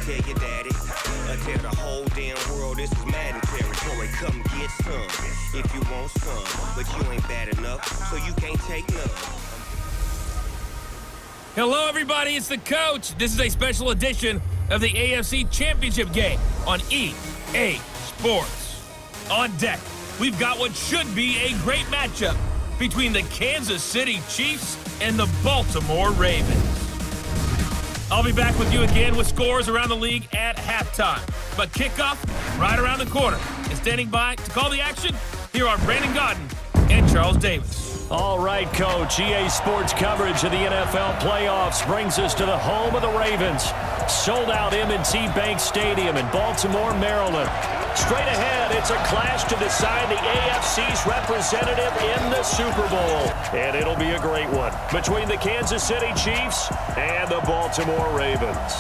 tell your daddy. Tell the whole damn world this is Madden territory. Come get some if you want some. But you ain't bad enough, so you can't take none. Hello, everybody. It's the coach. This is a special edition of the AFC Championship game on EA Sports. On deck, we've got what should be a great matchup between the Kansas City Chiefs and the Baltimore Ravens. I'll be back with you again with scores around the league at halftime. But kickoff right around the corner. And standing by to call the action, here are Brandon Gaudin and Charles Davis. All right, Coach. EA Sports coverage of the NFL playoffs brings us to the home of the Ravens. Sold out M&T Bank Stadium in Baltimore, Maryland. Straight ahead, it's a clash to decide the AFC's representative in the Super Bowl. And it'll be a great one between the Kansas City Chiefs and the Baltimore Ravens.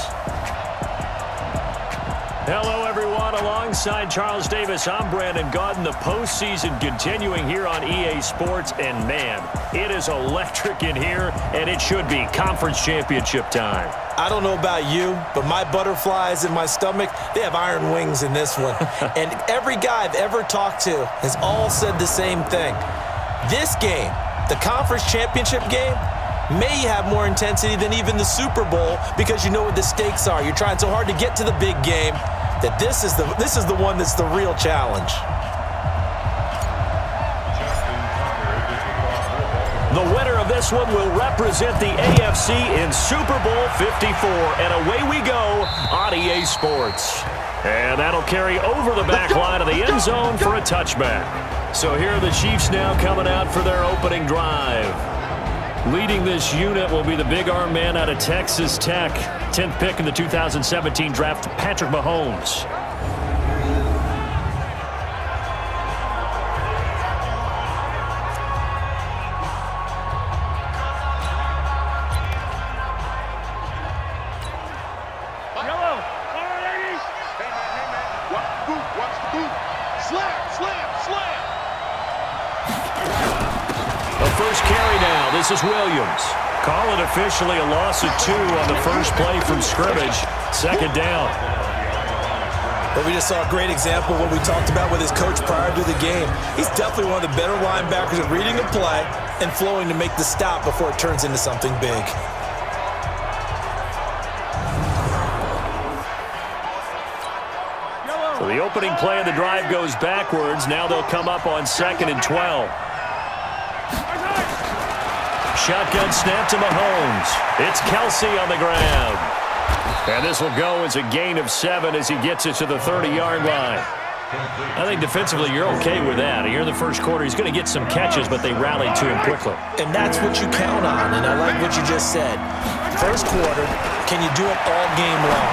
Hello, everyone. Alongside Charles Davis, I'm Brandon Gaudin. The postseason continuing here on EA Sports. And, man, it is electric in here, and it should be conference championship time. I don't know about you, but my butterflies in my stomach, they have iron wings in this one. And every guy I've ever talked to has all said the same thing. This game, the conference championship game, may have more intensity than even the Super Bowl because you know what the stakes are. You're trying so hard to get to the big game that this is the one that's the real challenge. The winner of this one will represent the AFC in Super Bowl 54. And away we go on EA Sports. And that'll carry over the back line of the end zone for a touchback. So here are the Chiefs now coming out for their opening drive. Leading this unit will be the big arm man out of Texas Tech. 10th pick in the 2017 draft, Patrick Mahomes. First carry now. This is Williams. Call it officially a loss of 2 on the first play from scrimmage. Second down. But we just saw a great example of what we talked about with his coach prior to the game. He's definitely one of the better linebackers at reading a play and flowing to make the stop before it turns into something big. So the opening play of the drive goes backwards. Now they'll come up on 2nd and 12. Shotgun snap to Mahomes. It's Kelsey on the ground. And this will go as a gain of 7 as he gets it to the 30-yard line. I think defensively you're okay with that. Here in the first quarter, he's going to get some catches, but they rallied to him quickly. And that's what you count on, and I like what you just said. First quarter, can you do it all game long?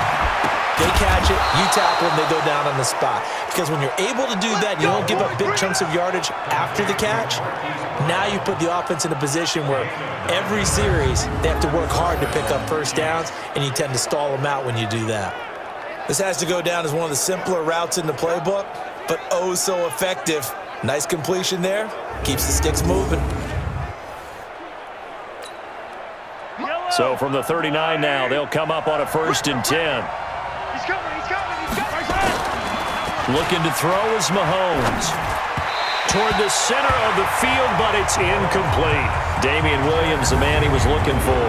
They catch it, you tackle them, they go down on the spot. Because when you're able to do that, you don't give up big chunks of yardage after the catch. Now you put the offense in a position where every series they have to work hard to pick up first downs, and you tend to stall them out when you do that. This has to go down as one of the simpler routes in the playbook, but oh so effective. Nice completion there. Keeps the sticks moving. So from the 39 now, they'll come up on a 1st and 10. Looking to throw is Mahomes. Toward the center of the field, but it's incomplete. Damian Williams, the man he was looking for.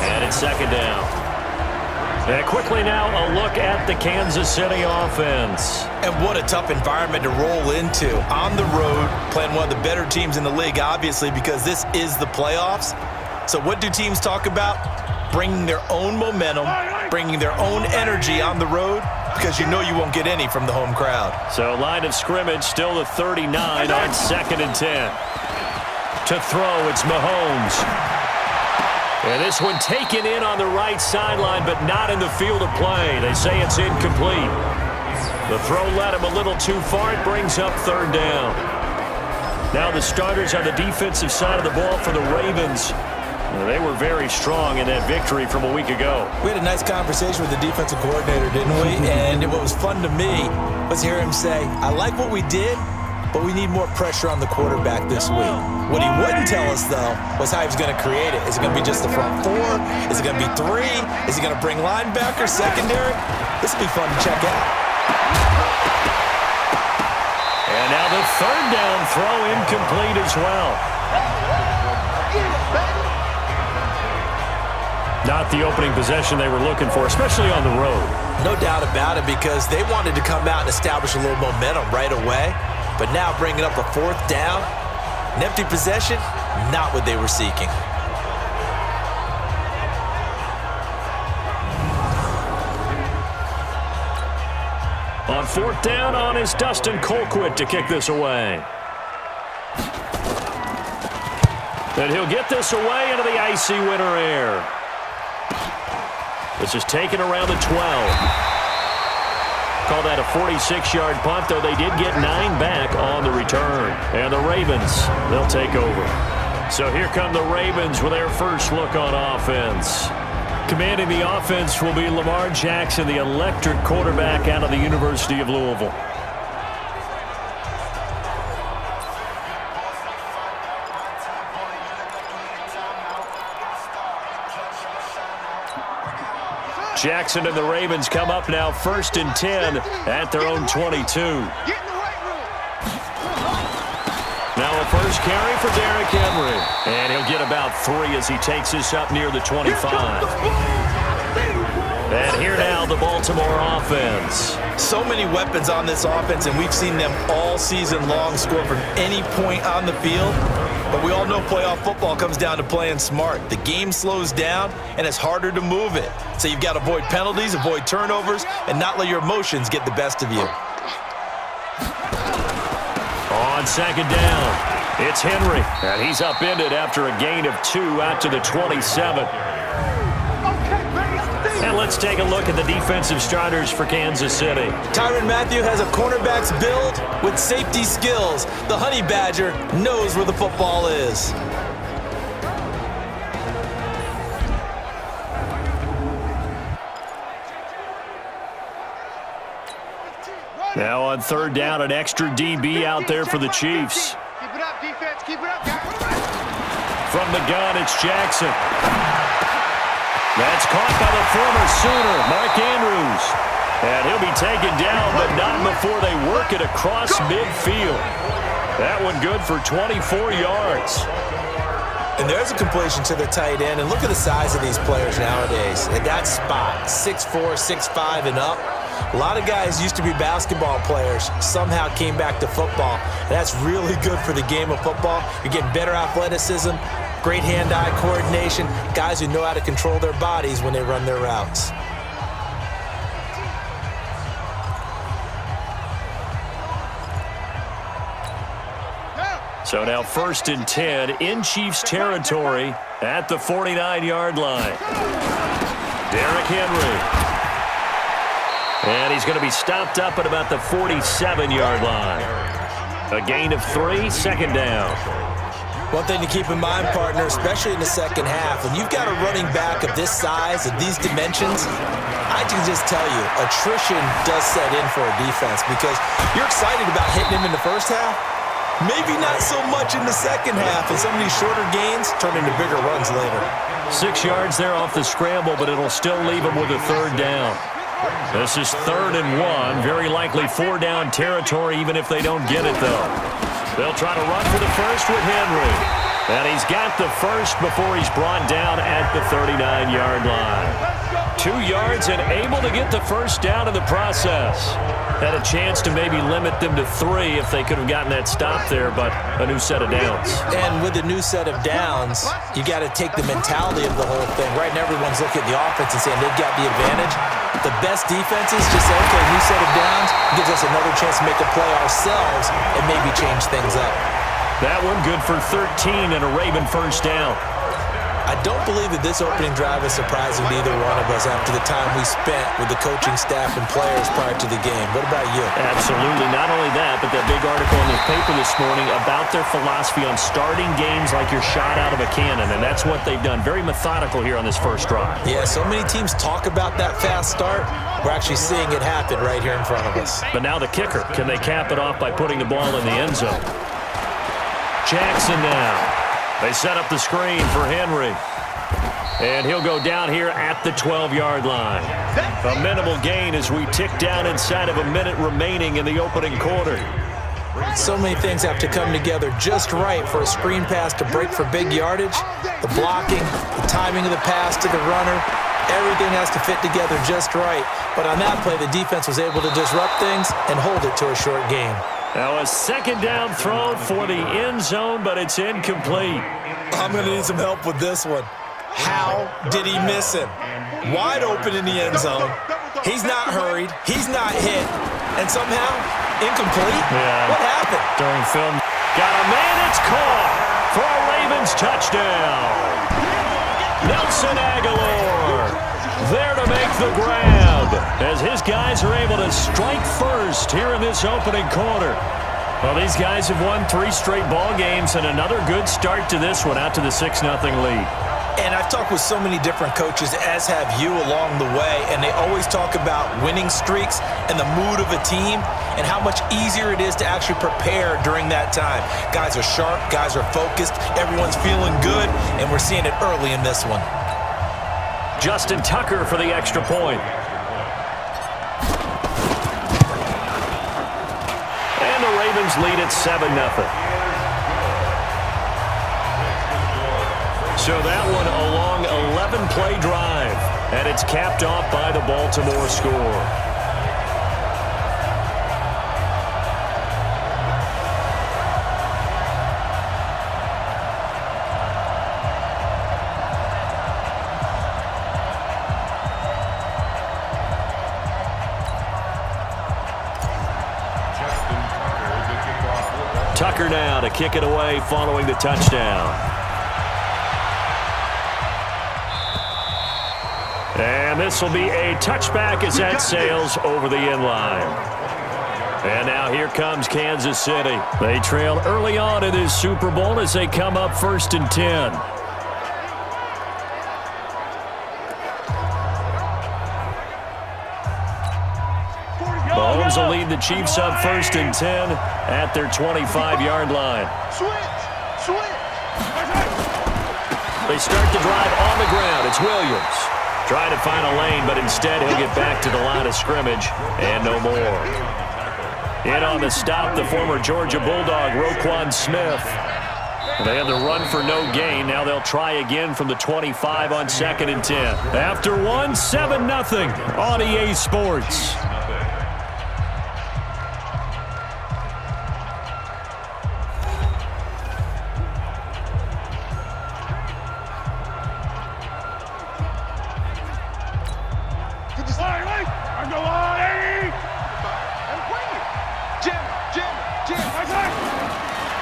And it's 2nd down. And quickly now, a look at the Kansas City offense. And what a tough environment to roll into. On the road, playing one of the better teams in the league, obviously, because this is the playoffs. So what do teams talk about? Bringing their own momentum, bringing their own energy on the road, because you know you won't get any from the home crowd. So line of scrimmage still the 39 on 2nd and 10. To throw, it's Mahomes. And this one taken in on the right sideline, but not in the field of play. They say it's incomplete. The throw led him a little too far. It brings up 3rd down. Now the starters on the defensive side of the ball for the Ravens. They were very strong in that victory from a week ago. We had a nice conversation with the defensive coordinator, didn't we? And what was fun to me was hear him say, I like what we did, but we need more pressure on the quarterback this week. What he wouldn't tell us, though, was how he was going to create it. Is it going to be just the front four? Is it going to be three? Is he going to bring linebacker, secondary? This will be fun to check out. And now the third down throw incomplete as well. Not the opening possession they were looking for, especially on the road. No doubt about it, because they wanted to come out and establish a little momentum right away. But now bringing up a fourth down, an empty possession, not what they were seeking. On fourth down on is Dustin Colquitt to kick this away. And he'll get this away into the icy winter air. This is taken around the 12. Call that a 46-yard punt, though they did get 9 back on the return. And the Ravens, they'll take over. So here come the Ravens with their first look on offense. Commanding the offense will be Lamar Jackson, the electric quarterback out of the University of Louisville. Jackson and the Ravens come up now 1st and 10 at their own 22. Now a first carry for Derrick Henry. And he'll get about 3 as he takes this up near the 25. And here now the Baltimore offense. So many weapons on this offense, and we've seen them all season long score from any point on the field. But we all know playoff football comes down to playing smart. The game slows down, and it's harder to move it. So you've got to avoid penalties, avoid turnovers, and not let your emotions get the best of you. On second down, it's Henry. And he's upended after a gain of 2 out to the 27. And let's take a look at the defensive starters for Kansas City. Tyrann Mathieu has a cornerback's build with safety skills. The Honey Badger knows where the football is. Now on third down, an extra DB out there for the Chiefs. Keep it up, defense. Keep it up. From the gun, it's Jackson. That's caught by the former Sooner, Mark Andrews. And he'll be taken down, but not before they work it across midfield. That one good for 24 yards. And there's a completion to the tight end. And look at the size of these players nowadays. At that spot, 6'4", 6'5", and up. A lot of guys used to be basketball players, somehow came back to football. And that's really good for the game of football. You're getting better athleticism, great hand-eye coordination, guys who know how to control their bodies when they run their routes. So now 1st and 10 in Chiefs territory at the 49-yard line. Derrick Henry. And he's going to be stopped up at about the 47-yard line. A gain of 3, second down. One thing to keep in mind, partner, especially in the second half, when you've got a running back of this size, of these dimensions, I can just tell you, attrition does set in for a defense because you're excited about hitting him in the first half. Maybe not so much in the second half, and some of these shorter gains turn into bigger runs later. 6 yards there off the scramble, but it'll still leave him with a third down. This is 3rd and 1, very likely 4-down territory even if they don't get it, though. They'll try to run for the first with Henry. And he's got the first before he's brought down at the 39-yard line. 2 yards and able to get the first down in the process. Had a chance to maybe limit them to 3 if they could have gotten that stop there, but a new set of downs. And with a new set of downs, you got to take the mentality of the whole thing. Right now, everyone's looking at the offense and saying they've got the advantage. The best defenses just say, okay, new set of downs gives us another chance to make a play ourselves and maybe change things up. That one good for 13 and a Raven first down. I don't believe that this opening drive is surprising to either one of us after the time we spent with the coaching staff and players prior to the game. What about you? Absolutely. Not only that, but that big article in the paper this morning about their philosophy on starting games like you're shot out of a cannon, and that's what they've done. Very methodical here on this first drive. Yeah, so many teams talk about that fast start. We're actually seeing it happen right here in front of us. But now the kicker. Can they cap it off by putting the ball in the end zone? Jackson now. They set up the screen for Henry. And he'll go down here at the 12-yard line. A minimal gain as we tick down inside of a minute remaining in the opening quarter. So many things have to come together just right for a screen pass to break for big yardage. The blocking, the timing of the pass to the runner, everything has to fit together just right. But on that play, the defense was able to disrupt things and hold it to a short game. Now a second down throw for the end zone, but it's incomplete. I'm going to need some help with this one. How did he miss him? Wide open in the end zone. He's not hurried. He's not hit. And somehow, incomplete? Yeah. What happened? During film, got a man, it's caught for a Ravens touchdown. Nelson Aguilar there to make the grab as his guys are able to strike first here in this opening quarter. Well, these guys have won 3 straight ball games and another good start to this one out to the 6-0 lead. And I've talked with so many different coaches, as have you along the way, and they always talk about winning streaks and the mood of a team and how much easier it is to actually prepare during that time. Guys are sharp, guys are focused, everyone's feeling good, and we're seeing it early in this one. Justin Tucker for the extra point. And the Ravens lead at 7-0. So that one a long 11-play drive, and it's capped off by the Baltimore score. Tucker now to kick it away following the touchdown. And this will be a touchback as that sails over the end line. And now here comes Kansas City. They trail early on in this Super Bowl as they come up 1st and 10. Mahomes will lead the Chiefs up 1st and 10 at their 25-yard line. They start the drive on the ground. It's Williams. Trying to find a lane, but instead he'll get back to the line of scrimmage and no more. In on the stop, the former Georgia Bulldog, Roquan Smith. They had the run for no gain. Now they'll try again from the 25 on 2nd and 10. After one, 7-0 on EA Sports.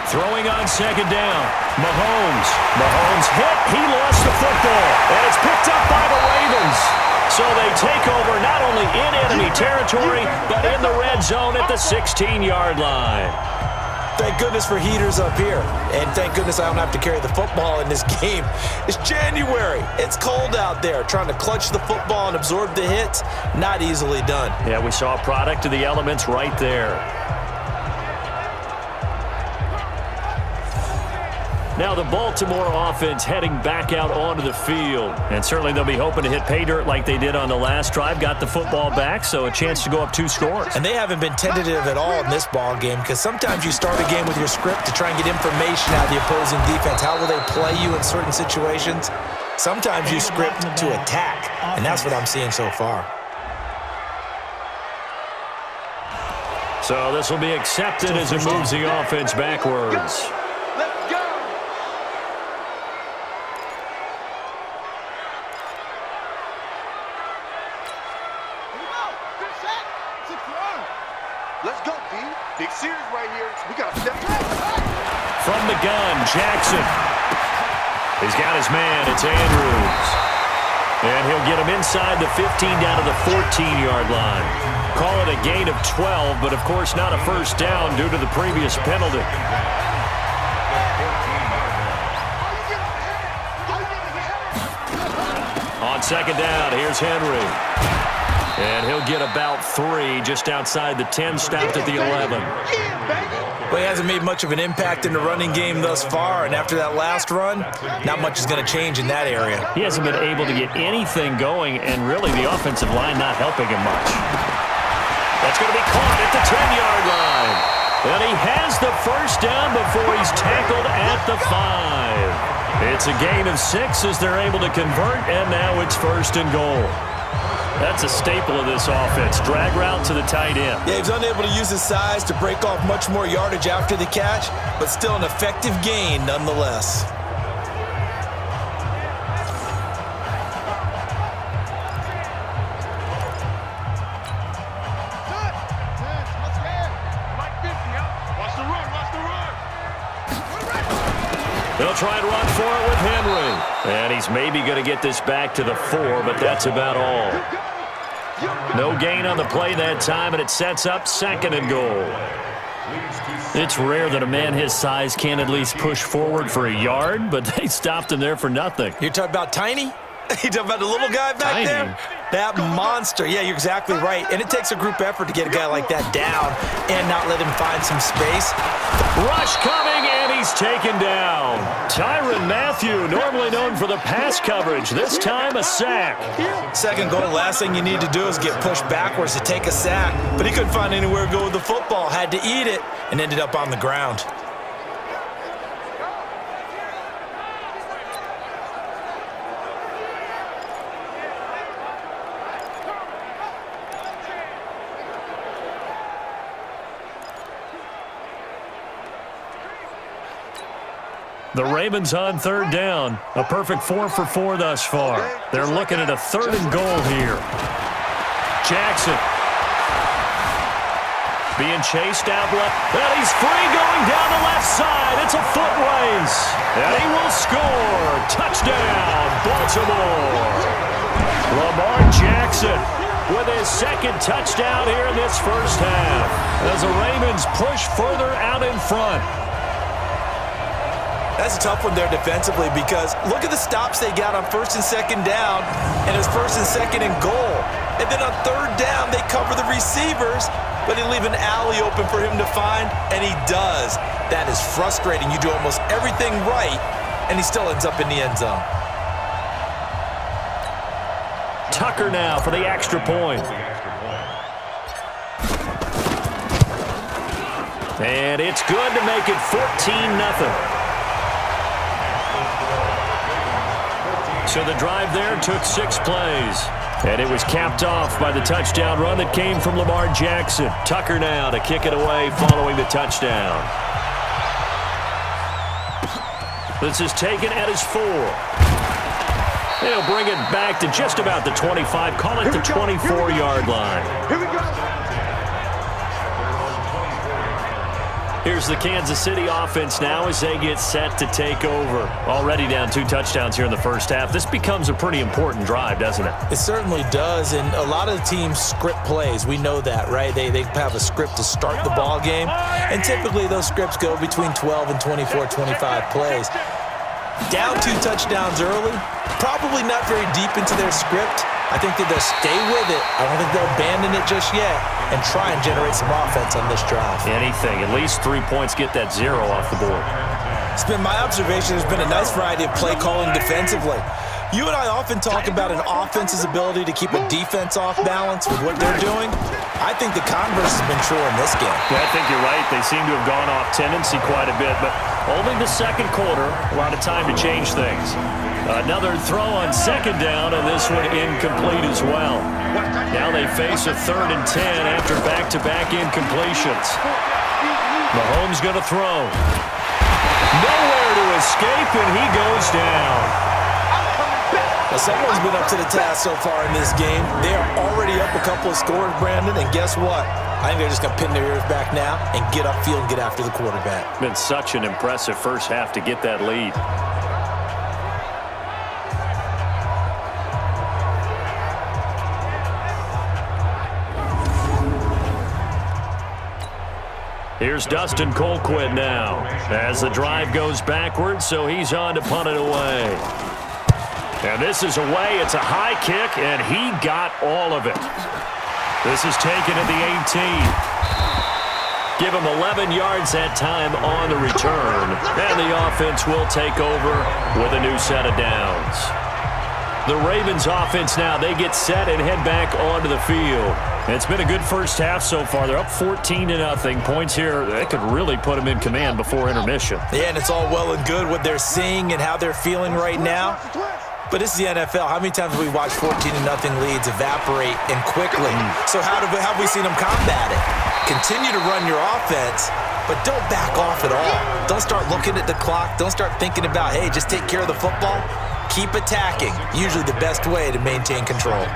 Throwing on 2nd down. Mahomes hit. He lost the football. And it's picked up by the Ravens. So they take over not only in enemy territory, but in the red zone at the 16-yard line. Thank goodness for heaters up here. And thank goodness I don't have to carry the football in this game. It's January. It's cold out there. Trying to clutch the football and absorb the hits, not easily done. Yeah, we saw a product of the elements right there. Now the Baltimore offense heading back out onto the field. And certainly they'll be hoping to hit pay dirt like they did on the last drive. Got the football back, so a chance to go up 2 scores. And they haven't been tentative at all in this ball game because sometimes you start a game with your script to try and get information out of the opposing defense. How will they play you in certain situations? Sometimes you script to attack, and that's what I'm seeing so far. So this will be accepted as it moves the offense backwards. Let's go, D. Big series right here. We got to step back. From the gun, Jackson. He's got his man. It's Andrews. And he'll get him inside the 15 down to the 14-yard line. Call it a gain of 12, but of course not a first down due to the previous penalty. On second down, here's Henry. And he'll get about 3 just outside the 10, stopped at the 11. Well, he hasn't made much of an impact in the running game thus far, and after that last run, not much is going to change in that area. He hasn't been able to get anything going, and really the offensive line not helping him much. That's going to be caught at the 10-yard line. And he has the first down before he's tackled at the 5. It's a gain of 6 as they're able to convert, and now it's first and goal. That's a staple of this offense. Drag route to the tight end. Yeah, he's unable to use his size to break off much more yardage after the catch, but still an effective gain nonetheless. They'll try and run for it with Henry. And he's maybe going to get this back to the 4, but that's about all. No gain on the play that time, and it sets up second and goal. It's rare that a man his size can at least push forward for a yard, but they stopped him there for nothing. You're talking about Tiny? You talking about the little guy back there? That monster. Yeah, you're exactly right. And it takes a group effort to get a guy like that down and not let him find some space. Rush coming, and he's taken down. Tyrann Mathieu, normally known for the pass coverage. This time, a sack. Second goal, last thing you need to do is get pushed backwards to take a sack. But he couldn't find anywhere to go with the football. Had to eat it and ended up on the ground. The Ravens on third down. A perfect 4 for 4 thus far. They're looking at a third and goal here. Jackson. Being chased out left. And he's free going down the left side. It's a foot race. And he will score. Touchdown, Baltimore. Lamar Jackson with his second touchdown here in this first half. As the Ravens push further out in front. That's a tough one there defensively because look at the stops they got on first and second down and it's first and second and goal. And then on third down, they cover the receivers, but they leave an alley open for him to find, and he does. That is frustrating. You do almost everything right, and he still ends up in the end zone. Tucker now for the extra point. And it's good to make it 14-0. So the drive there took 6 plays. And it was capped off by the touchdown run that came from Lamar Jackson. Tucker now to kick it away following the touchdown. This is taken at his 4. They'll bring it back to just about the 25. Call it the 24-yard line. Here we go. Here's the Kansas City offense now as they get set to take over. Already down 2 touchdowns here in the first half. This becomes a pretty important drive, doesn't it? It certainly does, and a lot of the teams script plays. We know that, right? They have a script to start the ball game, and typically those scripts go between 12 and 24, 25 plays. Down 2 touchdowns early, probably not very deep into their script. I think that they'll stay with it. I don't think they'll abandon it just yet and try and generate some offense on this drive. Anything. At least 3 points, get that 0 off the board. It's been my observation. There's been a nice variety of play calling defensively. You and I often talk about an offense's ability to keep a defense off balance with what they're doing. I think the converse has been true in this game. Yeah, I think you're right. They seem to have gone off tendency quite a bit, but only the second quarter, a lot of time to change things. Another throw on second down, and this one incomplete as well. Now they face a 3rd and 10 after back-to-back incompletions. Mahomes going to throw. Nowhere to escape, and he goes down. Well, someone's been up to the task so far in this game. They are already up a couple of scores, Brandon, and guess what? I think they're just going to pin their ears back now and get upfield and get after the quarterback. Been such an impressive first half to get that lead. Here's Dustin Colquitt now as the drive goes backwards, so he's on to punt it away. And this is away. It's a high kick, and he got all of it. This is taken at the 18. Give him 11 yards that time on the return, and the offense will take over with a new set of downs. The Ravens offense now, they get set and head back onto the field. It's been a good first half so far. They're up 14-0. Points here, they could really put them in command before intermission. Yeah, and it's all well and good what they're seeing and how they're feeling right now. But this is the NFL. How many times have we watched 14-0 leads evaporate and quickly? So how have we seen them combat it? Continue to run your offense, but don't back off at all. Don't start looking at the clock. Don't start thinking about, hey, just take care of the football. Keep attacking. Usually the best way to maintain control.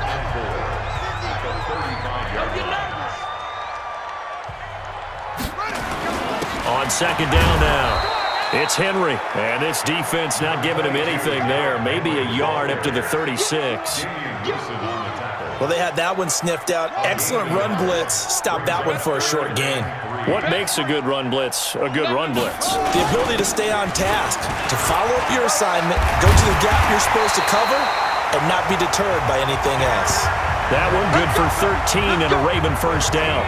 On second down now, it's Henry, and this defense not giving him anything there. Maybe a yard up to the 36. Well, they had that one sniffed out. Excellent run blitz. Stop that one for a short gain. What makes a good run blitz a good run blitz? The ability to stay on task, to follow up your assignment, go to the gap you're supposed to cover, and not be deterred by anything else. That one good for 13 and a Raven first down.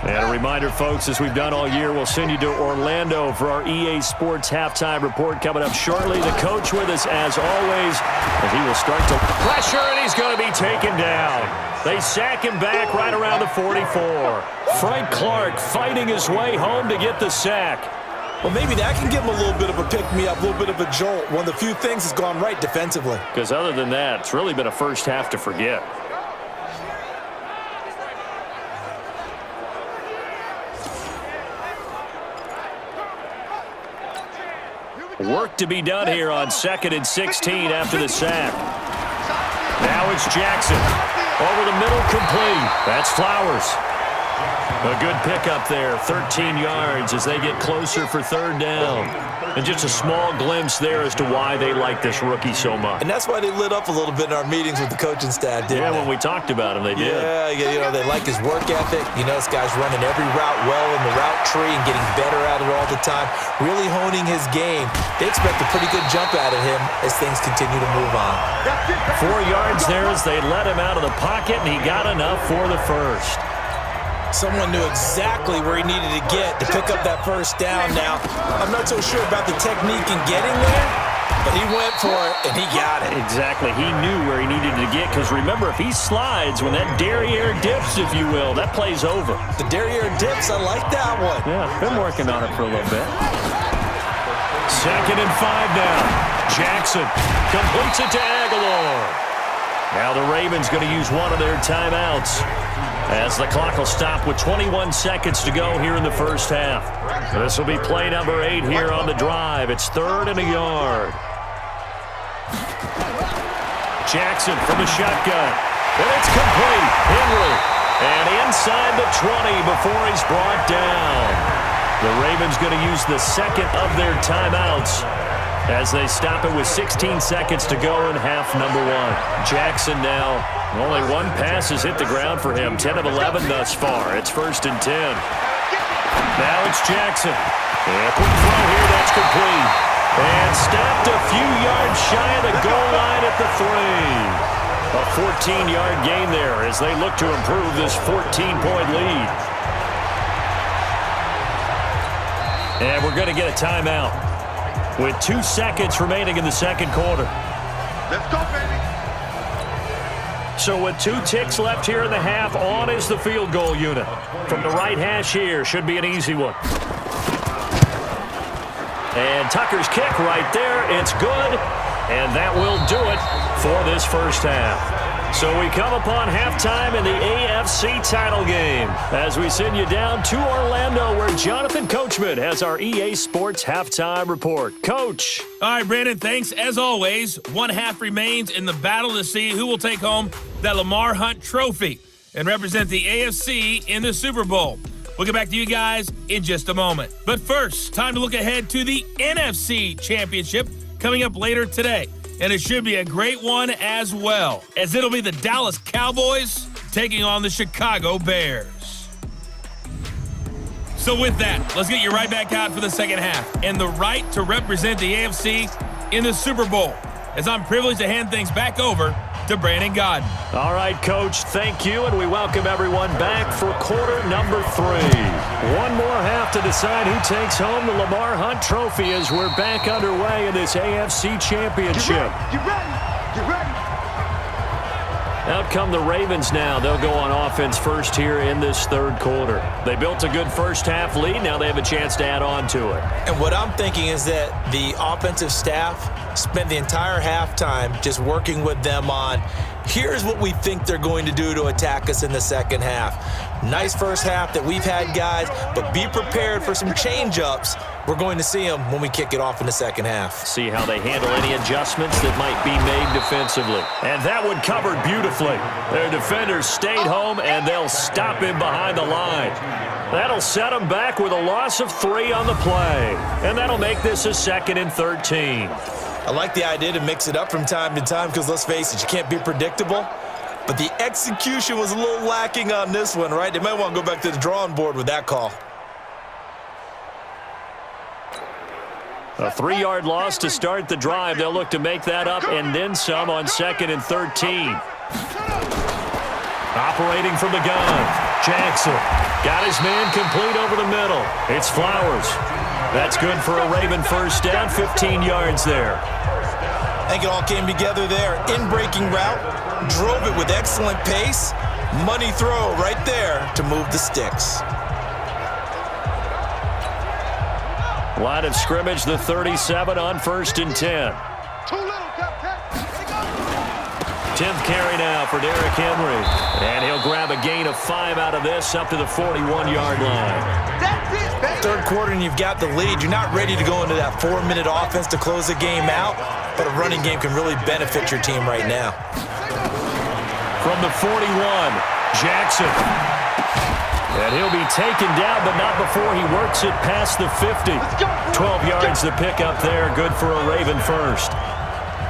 And a reminder, folks, as we've done all year, we'll send you to Orlando for our EA Sports halftime report coming up shortly. The coach with us, as always, and he will start to pressure, and he's going to be taken down. They sack him back right around the 44. Frank Clark fighting his way home to get the sack. Well, maybe that can give him a little bit of a pick-me-up, a little bit of a jolt. One of the few things that's gone right defensively. Because other than that, it's really been a first half to forget. Work to be done here on 2nd and 16 after the sack. Now it's Jackson. Over the middle, complete. That's Flowers. A good pickup there, 13 yards as they get closer for third down. And just a small glimpse there as to why they like this rookie so much. And that's why they lit up a little bit in our meetings with the coaching staff, didn't they? When we talked about him, they did. Yeah, they like his work ethic. You know, this guy's running every route well in the route tree and getting better at it all the time, really honing his game. They expect a pretty good jump out of him as things continue to move on. 4 yards there as they let him out of the pocket, and he got enough for the first. Someone knew exactly where he needed to get to pick up that first down. Now, I'm not so sure about the technique in getting there, but he went for it, and he got it. Exactly. He knew where he needed to get, because remember, if he slides, when that derriere dips, if you will, that play's over. The derriere dips, I like that one. Yeah, been working on it for a little bit. 2nd and 5 now. Jackson completes it to Aguilar. Now the Ravens going to use one of their timeouts, as the clock will stop with 21 seconds to go here in the first half. This will be play number 8 here on the drive. It's 3rd and a yard. Jackson from the shotgun. And it's complete. Henry. And inside the 20 before he's brought down. The Ravens going to use the second of their timeouts as they stop it with 16 seconds to go in half number 1. Jackson now, only one pass has hit the ground for him. 10 of 11 thus far. It's 1st and 10. Now it's Jackson. And a quick throw here, that's complete. And stopped a few yards shy of the goal line at the 3. A 14-yard gain there as they look to improve this 14-point lead. And we're going to get a timeout with 2 seconds remaining in the second quarter. Let's go, baby. So with 2 ticks left here in the half, on is the field goal unit. From the right hash here, should be an easy one. And Tucker's kick right there, it's good. And that will do it for this first half. So we come upon halftime in the AFC title game as we send you down to Orlando where Jonathan Coachman has our EA Sports halftime report. Coach. All right, Brandon, thanks. As always, one half remains in the battle to see who will take home that Lamar Hunt trophy and represent the AFC in the Super Bowl. We'll get back to you guys in just a moment. But first, time to look ahead to the NFC Championship coming up later today. And it should be a great one as well, as it'll be the Dallas Cowboys taking on the Chicago Bears. So with that, let's get you right back out for the second half and the right to represent the AFC in the Super Bowl, as I'm privileged to hand things back over to Brandon Godden. All right, Coach, thank you, and we welcome everyone back for quarter number 3. One more half to decide who takes home the Lamar Hunt trophy as we're back underway in this AFC Championship. Get ready. Get ready. Out come the Ravens now. They'll go on offense first here in this third quarter. They built a good first half lead. Now they have a chance to add on to it. And what I'm thinking is that the offensive staff spent the entire halftime just working with them on, here's what we think they're going to do to attack us in the second half. Nice first half that we've had, guys, but be prepared for some change-ups. We're going to see them when we kick it off in the second half. See how they handle any adjustments that might be made defensively. And that one covered beautifully. Their defenders stayed home, and they'll stop him behind the line. That'll set them back with a loss of 3 on the play. And that'll make this a 2nd and 13. I like the idea to mix it up from time to time because, let's face it, you can't be predictable. But the execution was a little lacking on this one, right? They might want to go back to the drawing board with that call. A 3-yard loss to start the drive. They'll look to make that up and then some on 2nd and 13. Operating from the gun, Jackson got his man complete over the middle. It's Flowers. That's good for a Raven first down, 15 yards there. I think it all came together there. In-breaking route, drove it with excellent pace. Money throw right there to move the sticks. Line of scrimmage, the 37 on 1st and 10. 10th carry now for Derrick Henry. And he'll grab a gain of 5 out of this up to the 41-yard line. Third quarter and you've got the lead. You're not ready to go into that 4-minute offense to close the game out, but a running game can really benefit your team right now. From the 41, Jackson. And he'll be taken down, but not before he works it past the 50. 12 yards the pickup there, good for a Raven first.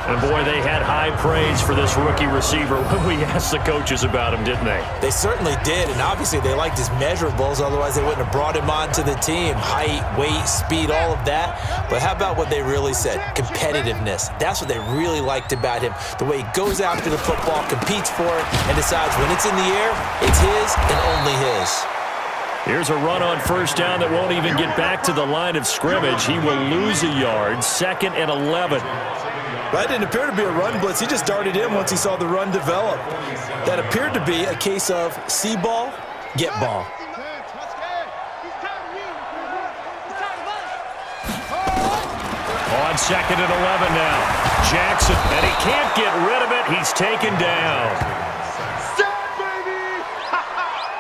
And boy, they had high praise for this rookie receiver when we asked the coaches about him, didn't they? They certainly did, and obviously they liked his measurables, otherwise they wouldn't have brought him onto the team. Height, weight, speed, all of that. But how about what they really said? Competitiveness. That's what they really liked about him. The way he goes after the football, competes for it, and decides when it's in the air, it's his and only his. Here's a run on first down that won't even get back to the line of scrimmage. He will lose a yard, 2nd and 11. That didn't appear to be a run blitz. He just darted in once he saw the run develop. That appeared to be a case of see ball, get ball. On 2nd and 11 now. Jackson, and he can't get rid of it. He's taken down.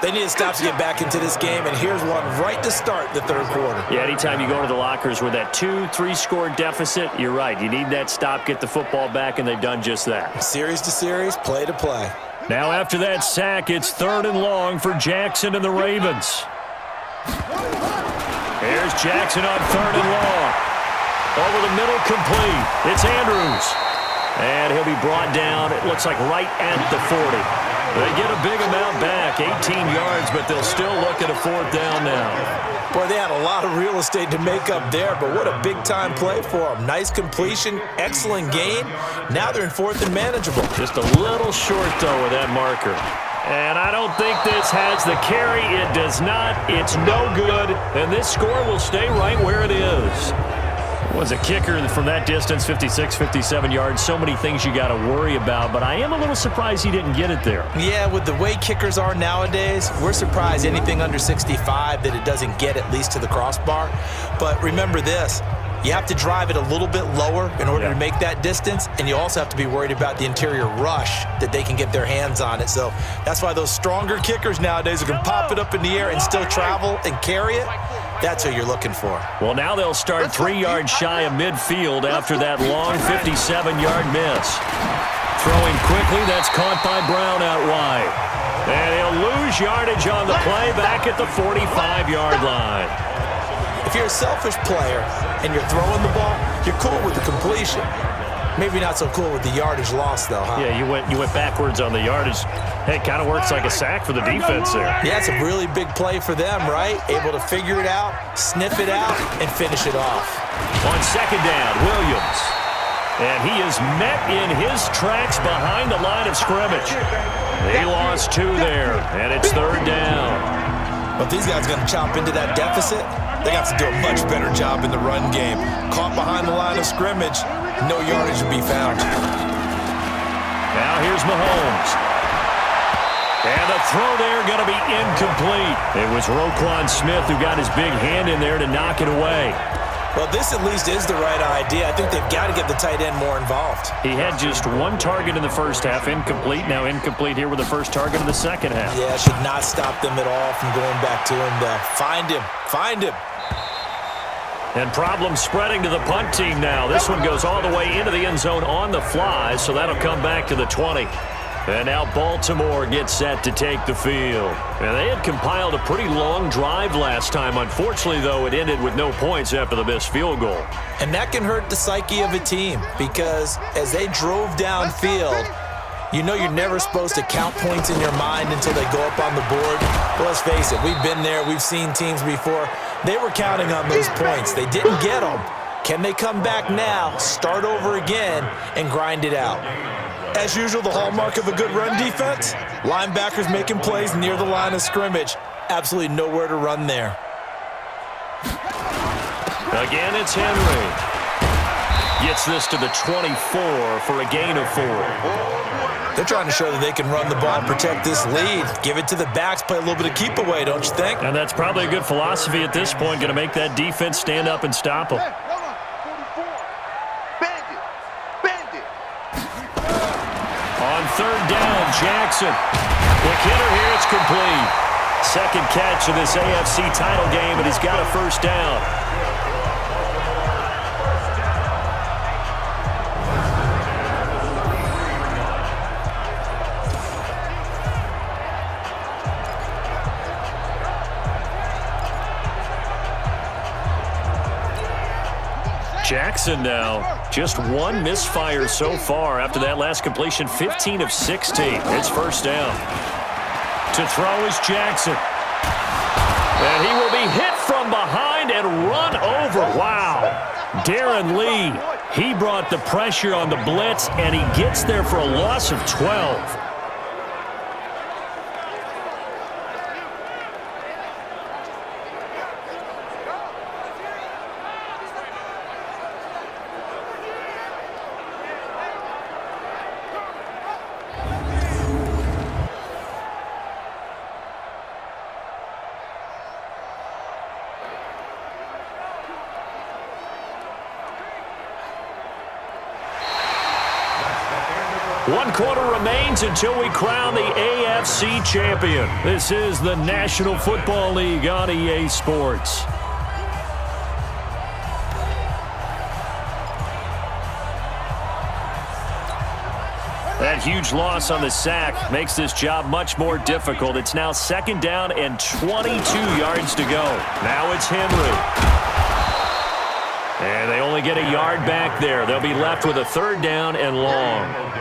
They need to stop to get back into this game, and here's one right to start the third quarter. Yeah, anytime you go to the lockers with that 2-3 score deficit, you're right. You need that stop, get the football back, and they've done just that. Series to series, play to play. Now after that sack, it's 3rd and long for Jackson and the Ravens. Here's Jackson on 3rd and long. Over the middle, complete. It's Andrews. And he'll be brought down, it looks like right at the 40. They get a big amount back, 18 yards, but they'll still look at a 4th down now. Boy, they had a lot of real estate to make up there, but what a big-time play for them. Nice completion, excellent gain. Now they're in 4th and manageable. Just a little short, though, with that marker. And I don't think this has the carry. It does not. It's no good. And this score will stay right where it is. Was a kicker from that distance, 56, 57 yards. So many things you got to worry about, but I am a little surprised he didn't get it there. Yeah, with the way kickers are nowadays, we're surprised anything under 65 that it doesn't get at least to the crossbar. But remember this, You have to drive it a little bit lower in order to make that distance, and you also have to be worried about the interior rush that they can get their hands on it. So that's why those stronger kickers nowadays who can pop it up in the air and still travel and carry it, that's what you're looking for. Well, now they'll start 3 yards shy of midfield after that long 57-yard miss. Throwing quickly, that's caught by Brown out wide. And he'll lose yardage on the play back at the 45-yard line. If you're a selfish player and you're throwing the ball, you're cool with the completion. Maybe not so cool with the yardage loss, though, huh? Yeah, you went backwards on the yardage. Hey, it kind of works like a sack for the defense there. Yeah, it's a really big play for them, right? Able to figure it out, sniff it out, and finish it off. On second down, Williams. And he is met in his tracks behind the line of scrimmage. He lost 2 there, and it's third down. But these guys are going to chop into that deficit. They got to do a much better job in the run game. Caught behind the line of scrimmage, no yardage to be found. Now here's Mahomes. And the throw there going to be incomplete. It was Roquan Smith who got his big hand in there to knock it away. Well, this at least is the right idea. I think they've got to get the tight end more involved. He had just 1 target in the first half, incomplete. Now incomplete here with the first target of the second half. Yeah, should not stop them at all from going back to him, though. Find him. And problems spreading to the punt team now. This one goes all the way into the end zone on the fly, so that'll come back to the 20. And now Baltimore gets set to take the field. And they had compiled a pretty long drive last time. Unfortunately, though, it ended with no points after the missed field goal. And that can hurt the psyche of a team because as they drove downfield, you know you're never supposed to count points in your mind until they go up on the board. But let's face it, we've been there. We've seen teams before. They were counting on those points. They didn't get them. Can they come back now, start over again, and grind it out? As usual, the hallmark of a good run defense, linebackers making plays near the line of scrimmage. Absolutely nowhere to run there. Again, it's Henry. Gets this to the 24 for a gain of 4. They're trying to show that they can run the ball and protect this lead. Give it to the backs, play a little bit of keep away, don't you think? And that's probably a good philosophy at this point, going to make that defense stand up and stop them. On third down, Jackson. Quick hitter here, it's complete. Second catch of this AFC title game, and he's got a first down. Jackson now, just 1 misfire so far after that last completion, 15 of 16. It's first down. To throw is Jackson. And he will be hit from behind and run over. Wow. Darren Lee, he brought the pressure on the blitz, and he gets there for a loss of 12. One quarter remains until we crown the AFC champion. This is the National Football League on EA Sports. That huge loss on the sack makes this job much more difficult. It's now second down and 22 yards to go. Now it's Henry. And they only get a yard back there. They'll be left with a third down and long.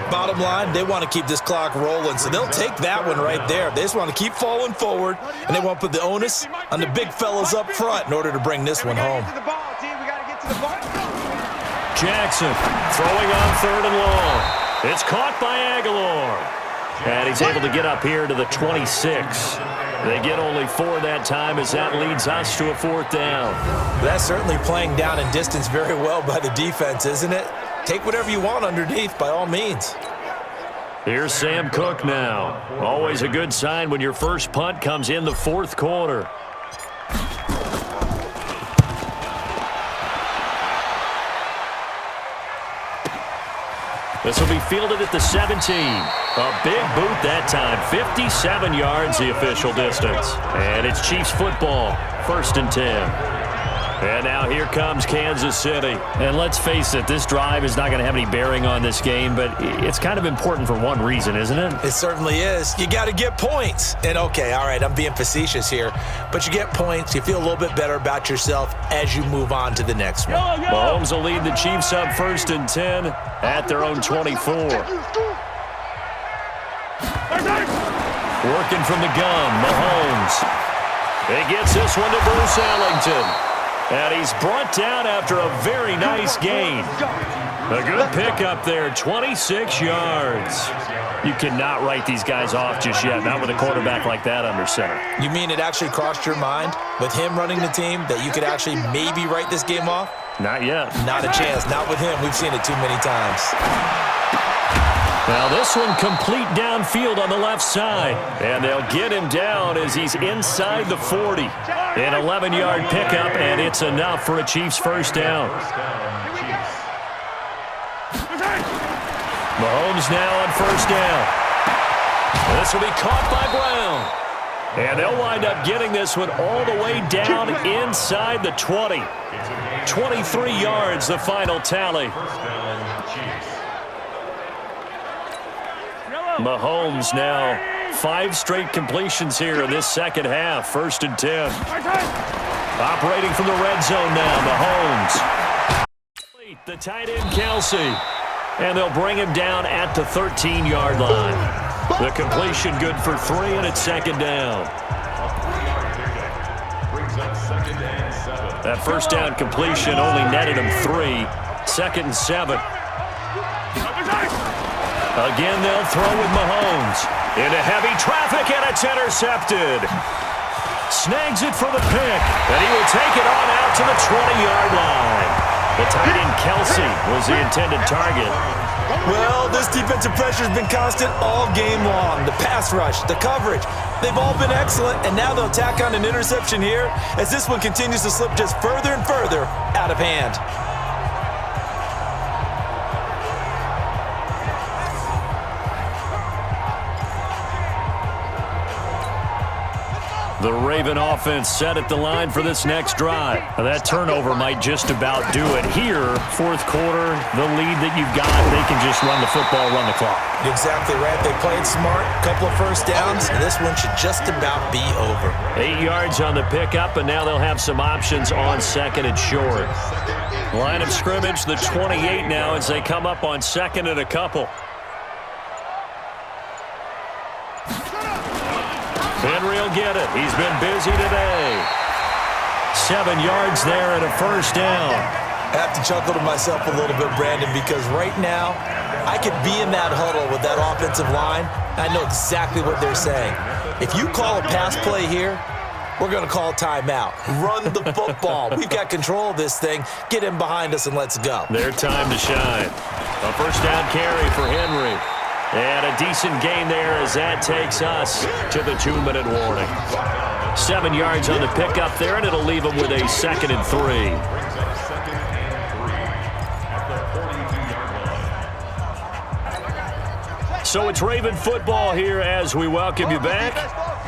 Bottom line, they want to keep this clock rolling, so they'll take that one right there. They just want to keep falling forward, and they want to put the onus on the big fellas up front in order to bring this one home. Jackson throwing on third and long. It's caught by Aguilar. And he's able to get up here to the 26. They get only 4 that time as that leads us to a fourth down. That's certainly playing down and distance very well by the defense, isn't it? Take whatever you want underneath, by all means. Here's Sam Cook now. Always a good sign when your first punt comes in the fourth quarter. This will be fielded at the 17. A big boot that time. 57 yards the official distance. And it's Chiefs football. 1st and 10. And now here comes Kansas City. And let's face it, this drive is not going to have any bearing on this game, but it's kind of important for one reason, isn't it? It certainly is. You got to get points. And okay, all right, I'm being facetious here, but you get points, you feel a little bit better about yourself as you move on to the next one. Mahomes will lead the Chiefs up 1st and 10 at their own 24. Working from the gun, Mahomes. He gets this one to Bruce Ellington. And he's brought down after a very nice gain. A good pickup there, 26 yards. You cannot write these guys off just yet, not with a quarterback like that under center. You mean it actually crossed your mind with him running the team that you could actually maybe write this game off? Not yet. Not a chance. Not with him. We've seen it too many times. Now this one complete downfield on the left side. And they'll get him down as he's inside the 40. An 11-yard pickup, and it's enough for a Chiefs first down. Mahomes now on first down. This will be caught by Brown. And they'll wind up getting this one all the way down inside the 20. 23 yards, the final tally. Mahomes now 5 straight completions here in this second half. 1st and 10. Operating from the red zone now, Mahomes. The tight end, Kelsey. And they'll bring him down at the 13-yard line. The completion good for 3, and it's 2nd down. That first down completion only netted him 3. 2nd and 7. Again, they'll throw with Mahomes. Into heavy traffic, and it's intercepted. Snags it for the pick, and he will take it on out to the 20-yard line. The tight end, Kelsey, was the intended target. Well, this defensive pressure has been constant all game long. The pass rush, the coverage, they've all been excellent, and now they'll tack on an interception here as this one continues to slip just further and further out of hand. The Raven offense set at the line for this next drive. Now, that turnover might just about do it. Here, 4th quarter, the lead that you've got, they can just run the football, run the clock. Exactly right. They played smart, couple of first downs, and this one should just about be over. 8 yards on the pickup, and now they'll have some options on 2nd and short. Line of scrimmage, the 28 now as they come up on 2nd and a couple. Henry will get it. He's been busy today. 7 yards there and a first down. I have to chuckle to myself a little bit, Brandon, because right now I could be in that huddle with that offensive line. I know exactly what they're saying. If you call a pass play here, we're going to call timeout. Run the football. We've got control of this thing. Get him behind us and let's go. Their time to shine. A first down carry for Henry. And a decent gain there as that takes us to the 2-minute warning. 7 yards on the pickup there, and it'll leave them with a 2nd and 3. So it's Raven football here as we welcome you back.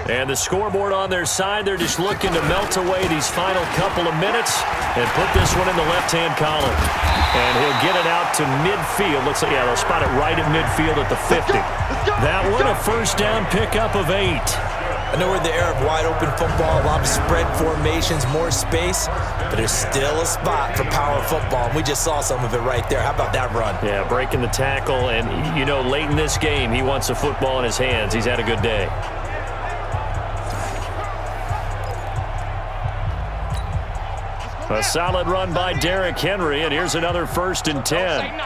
And the scoreboard on their side, they're just looking to melt away these final couple of minutes and put this one in the left-hand column. And he'll get it out to midfield. Looks like, yeah, they'll spot it right at midfield at the 50. That one, a first down pickup of 8. I know we're in the era of wide-open football, a lot of spread formations, more space, but there's still a spot for power football, and we just saw some of it right there. How about that run? Yeah, breaking the tackle, and, you know, late in this game, he wants the football in his hands. He's had a good day. A solid run by Derrick Henry, and here's another 1st and 10.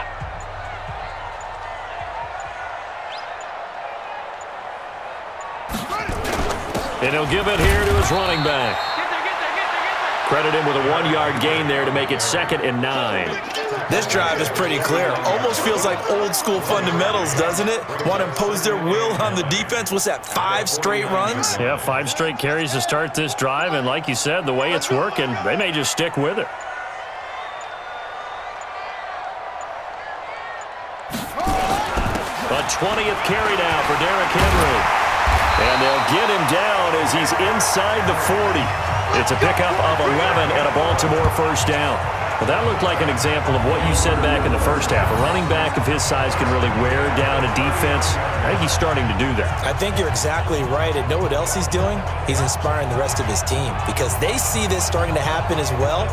And he'll give it here to his running back. Credit him with a 1-yard gain there to make it 2nd and 9. This drive is pretty clear. Almost feels like old-school fundamentals, doesn't it? Want to impose their will on the defense. What's that, 5 straight runs? Yeah, 5 straight carries to start this drive, and like you said, the way it's working, they may just stick with it. 20th carry now for Derrick Henry. And they'll get him down as he's inside the 40. It's a pickup of 11 and a Baltimore first down. Well, that looked like an example of what you said back in the first half. A running back of his size can really wear down a defense. I think he's starting to do that. I think you're exactly right. And know what else he's doing? He's inspiring the rest of his team because they see this starting to happen as well.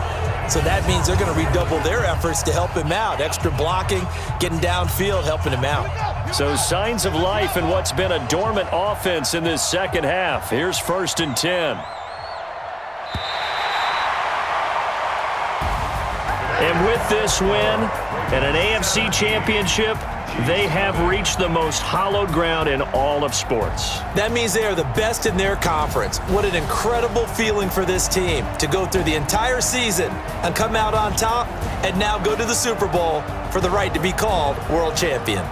So that means they're going to redouble their efforts to help him out. Extra blocking, getting downfield, helping him out. So signs of life in what's been a dormant offense in this second half. Here's 1st and 10. And with this win and an AFC championship, they have reached the most hallowed ground in all of sports. That means they are the best in their conference. What an incredible feeling for this team to go through the entire season and come out on top and now go to the Super Bowl for the right to be called world champion.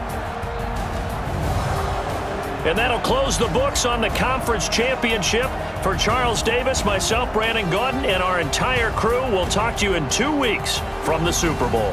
And that'll close the books on the conference championship. For Charles Davis, myself, Brandon Gaudin, and our entire crew, we'll talk to you in 2 weeks from the Super Bowl.